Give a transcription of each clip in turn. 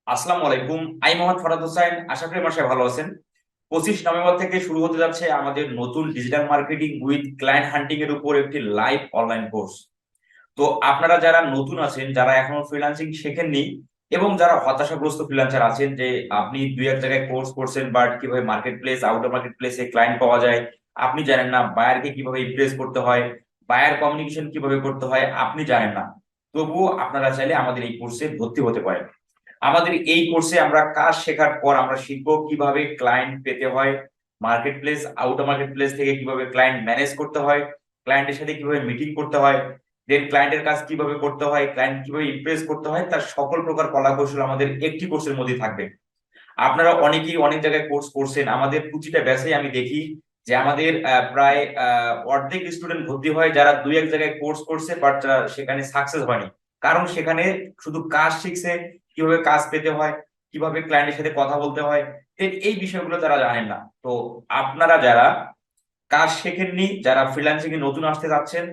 আসসালামু আলাইকুম। মোহাম্মদ ফরাদ হোসেন, আশা করি আমার সবাই ভালো আছেন। 25 নভেম্বর থেকে শুরু হতে যাচ্ছে আমাদের নতুন ডিজিটাল মার্কেটিং উইথ ক্লায়েন্ট হান্টিং এর উপর একটি লাইভ অনলাইন কোর্স। তো আপনারা যারা নতুন আছেন, যারা এখনো ফ্রিল্যান্সিং শেখেননি এবং যারা হতাশাগ্রস্ত ফ্রিল্যান্সার আছেন যে আপনি দুই এক জায়গায় কোর্স করছেন বাট কিভাবে মার্কেট প্লেস আউটার মার্কেট প্লেসে ক্লায়েন্ট পাওয়া যায় আপনি জানেন না, বায়ারকে কিভাবে ইমপ্রেস করতে হয়, বায়ার কমিউনিকেশন কিভাবে করতে হয় আপনি জানেন না, তবুও আপনারা চাইলে আমাদের এই কোর্সে ভর্তি হতে পারেন। আমাদের এই কোর্সে আমরা কাজ শেখার পর আমরা শিখবো কিভাবে ক্লায়েন্ট পেতে হয়, market place outer market place থেকে কিভাবে ক্লায়েন্ট ম্যানেজ করতে হয়, ক্লায়েন্টের সাথে কিভাবে মিটিং করতে হয়, দেন ক্লায়েন্টের কাজ কিভাবে করতে হয়, ক্লায়েন্ট কিভাবে ইমপ্রেস করতে হয়, তার সকল প্রকার কলা কৌশল আমাদের একটি কোর্সের মধ্যে থাকবে। আপনারা অনেকেই অনেক জায়গায় কোর্স করছেন, আমাদের প্রতিটা ব্যাচে আমি দেখি যে আমাদের প্রায় অর্ধেক স্টুডেন্ট ভর্তি হয় যারা দুই এক জায়গায় কোর্স করছে বাট সেখানে সাকসেস হয়নি। কারণ সেখানে শুধু কাজ শিখছে, কিভাবে কাজ পেতে হয়, কিভাবে ক্লায়েন্টের সাথে কথা বলতে হয়, এই বিষয়গুলো তারা জানেন না। তো আপনারা যারা কাজ শেখেননি, যারা ফ্রিল্যান্সিং এ নতুন আসতে যাচ্ছেন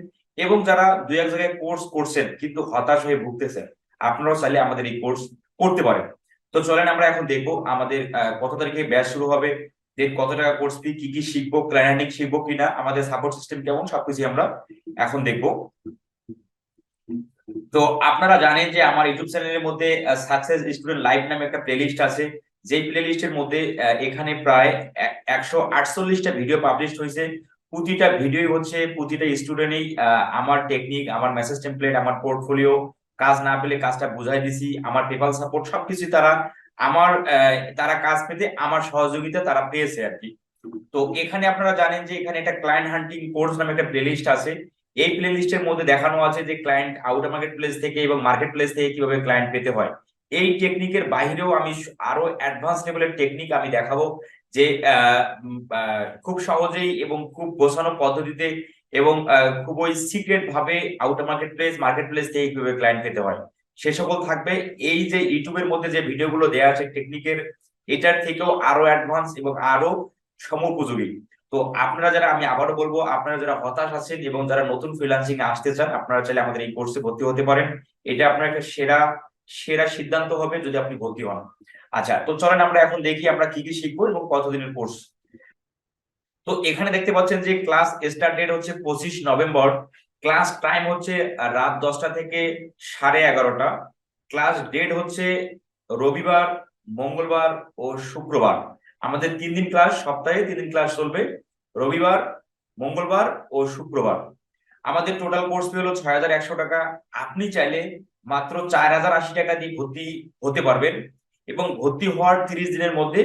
এবং যারা দুই এক জায়গায় কোর্স করছেন কিন্তু হতাশ হয়ে ভুগতেছেন, আপনারাও চাইলে আমাদের এই কোর্স করতে পারেন। তো চলেন আমরা এখন দেখবো আমাদের কত তারিখে ব্যাচ শুরু হবে, দেন কত টাকা কোর্স ফি, কি কি শিখবো, ক্লায়েন্টিং শিখবো কিনা, আমাদের সাপোর্ট সিস্টেম কেমন, সবকিছু আমরা এখন দেখবো। তো আপনারা জানেন যে আমার ইউটিউব চ্যানেলের মধ্যে সাকসেস স্টুডেন্ট লাইভ নামে একটা প্লেলিস্ট আছে। যেই প্লেলিস্টের মধ্যে এখানে প্রায় 148টা ভিডিও পাবলিশ হয়েছে। প্রতিটা ভিডিও হচ্ছে প্রতিটা স্টুডেন্টই আমার টেকনিক, আমার মেসেজ টেমপ্লেট, আমার পোর্টফোলিও, কাজ না পেলে কাজটা বুঝাই দিছি, আমার পেপাল সাপোর্ট সবকিছু তারা আমার তারা কাজ পেতে আমার সহযোগিতা তারা পেয়েছে আর কি। তো এখানে আপনারা জানেন যে এখানে একটা ক্লায়েন্ট হান্টিং কোর্স নামে একটা প্লেলিস্ট আছে। এই প্লে লিস্টের মধ্যে দেখানো আছে যে ক্লায়েন্ট আউটার মার্কেট প্লেস থেকে এবং মার্কেট প্লেস থেকে কিভাবে ক্লায়েন্ট পেতে হয়। এই টেকনিকের বাইরেও আমি আরো অ্যাডভান্স লেভেলের টেকনিক আমি দেখাবো, যে খুব সহজেই এবং খুব গোছানো পদ্ধতিতে এবং খুবই সিক্রেট ভাবে আউটার মার্কেট প্লেস থেকে কিভাবে ক্লায়েন্ট পেতে হয় সে সকল থাকবে। এই যে ইউটিউবের মধ্যে যে ভিডিওগুলো দেওয়া আছে টেকনিকের, এটার থেকেও আরো অ্যাডভান্স এবং আরো সময়োপযোগী। তো আপনারা যারা, আমি আবারও বলবো, আপনারা যারা হতাশ আছেন এবং যারা নতুন ফ্রিল্যান্সিং এ আসতে চান আপনারা চাইলে আমাদের এই কোর্সে ভর্তি হতে পারেন। এটা আপনার একটা সেরা সেরা সিদ্ধান্ত হবে যদি আপনি ভর্তি হন। আচ্ছা, তো চলেন আমরা এখন দেখি আমরা কি কি শিখবো এবং কতদিনের কোর্স। তো এখানে দেখতে পাচ্ছেন যে ক্লাস স্টার্ট ডেট হচ্ছে 25 নভেম্বর, ক্লাস টাইম হচ্ছে রাত 10টা থেকে 11:30। ক্লাস ডেট হচ্ছে রবিবার, মঙ্গলবার ও শুক্রবার। আমাদের 3 দিন ক্লাস, সপ্তাহে 3 দিন ক্লাস চলবে, রবিবার, মঙ্গলবার ও শুক্রবার। আমাদের টোটাল কোর্স ফি হলো 6100 টাকা। আপনি চাইলে মাত্র 4080 টাকা দিয়ে ভর্তি হতে পারবেন এবং ভর্তি হওয়ার 30 দিনের মধ্যে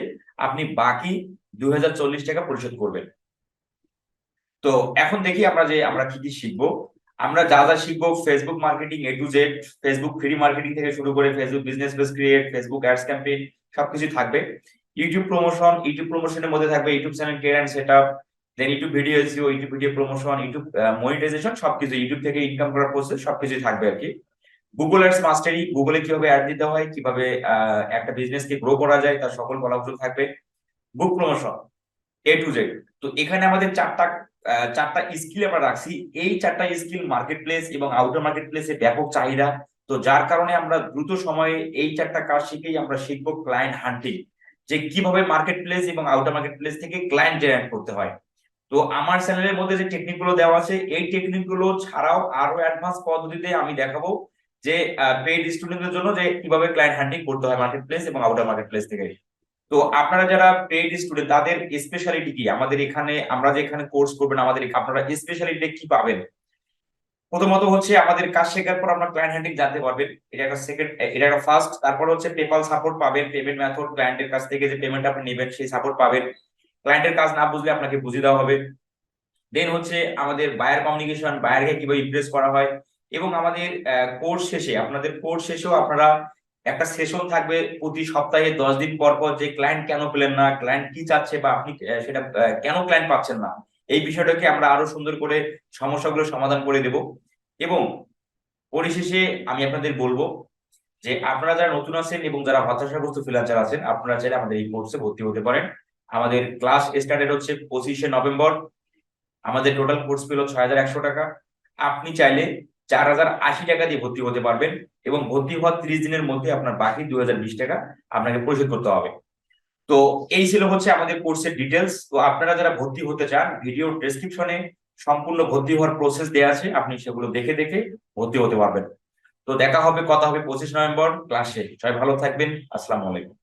আপনি বাকি 2040 টাকা পরিশোধ করবেন। তো এখন দেখি আমরা কি কি শিখবো। আমরা যা যা শিখবো, Facebook marketing A to Z, Facebook free marketing থেকে শুরু করে Facebook business page create, Facebook ads campaign সবকিছু থাকবে। ইউটিউব প্রমোশনের মধ্যে থাকবে YouTube channel create and setup, then YouTube video SEO, YouTube video promotion, YouTube monetisation, সবকিছু ইউটিউব থেকে ইনকাম করার প্রসেস সবকিছু থাকবে আর কি। গুগল অ্যাডস মাস্টারি, গুগলে কিভাবে অ্যাড দিতে হয়, কিভাবে একটা বিজনেসকে গ্রো করা যায় তার সকল কলাকৌশল থাকবে। বুক প্রমোশন A to Z। তো এখানে আমাদের চারটা স্কিল আমরা রাখছি। এই চারটা স্কিল মার্কেট প্লেস এবং আউটার মার্কেট প্লেসে ব্যাপক চাহিদা। তো যার কারণে আমরা দ্রুত সময়ে এই চারটা কাজ শিখেই আমরা শিখবো ক্লায়েন্ট হান্টিং, যে কিভাবে মার্কেট প্লেস এবং আউটার মার্কেট প্লেস থেকে ক্লায়েন্ট জেনারেট করতে হয়। তো আমার চ্যানেলের মধ্যে যে টেকনিক গুলো দেওয়া আছে এই টেকনিক গুলো ছাড়াও আরো অ্যাডভান্স পদ্ধতিতে আমি দেখাবো, যে পেইড স্টুডেন্টদের জন্য যে কিভাবে ক্লায়েন্ট হান্টিং করতে হয় মার্কেট প্লেস এবং আউটার মার্কেট প্লেস থেকে। তো আপনারা যারা পেইড স্টুডেন্ট তাদের স্পেশালিটি কি, আমাদের এখানে আমরা যে এখানে কোর্স করবেন আমাদের আপনারা স্পেশালিটি কি পাবেন। প্রথমত হচ্ছে আমাদের কাজ শেখার পর আপনার ক্লায়েন্ট হ্যান্ডলিং জানতে পারবেন, এটা একটা সেকেন্ড, এটা একটা ফার্স্ট। তারপর হচ্ছে পেপাল সাপোর্ট পাবেন, পেমেন্ট মেথড ক্লায়েন্টের কাছ থেকে যে পেমেন্ট আপনি নেবেন সেই সাপোর্ট পাবেন, ক্লায়েন্টের কাজ না বুঝলে আপনাকে বুঝিয়ে দেওয়া হবে। দেন হচ্ছে আমাদের বায়ার কমিউনিকেশন, বায়ারকে কিভাবে ইমপ্রেস করা হয়। এবং আমাদের কোর্স শেষে, আপনাদের কোর্স শেষেও আপনারা একটা সেশন থাকবে প্রতি সপ্তাহে 10 দিন পর পর, যে ক্লায়েন্ট কেন পেলেন না, ক্লায়েন্ট কি চাচ্ছে বা আপনি সেটা কেন ক্লায়েন্ট পাচ্ছেন না, এই বিষয়টাকে আমরা আরো সুন্দর করে সমস্যাগুলো সমাধান করে দেব। এবং পরিশেষে আমি আপনাদের বলবো যে আপনারা যারা নতুন আছেন এবং যারা হতাশাগ্রস্ত ফ্রিল্যান্সার আছেন আপনারা চাইলে আমাদের এই কোর্সে ভর্তি হতে পারেন। আমাদের ক্লাস স্টার্টেড হচ্ছে 25 নভেম্বর। আমাদের টোটাল কোর্স ফি হলো 6100 টাকা। আপনি চাইলে 4080 টাকা দিয়ে ভর্তি হতে পারবেন, এবং ভর্তি হওয়ার 30 দিনের মধ্যে আপনার বাকি 2020 টাকা আপনাকে পরিশোধ করতে হবে। তো এই ছিল হচ্ছে আমাদের কোর্সের ডিটেলস। তো আপনারা যারা ভর্তি হতে চান, ভিডিও ডেসক্রিপশনে সম্পূর্ণ ভর্তি হওয়ার প্রসেস দেওয়া আছে, আপনি সেগুলো দেখে দেখে ভর্তি হতে পারবেন। তো দেখা হবে, কথা হবে 25 নভেম্বর ক্লাসে। সবাই ভালো থাকবেন। আসসালামু আলাইকুম।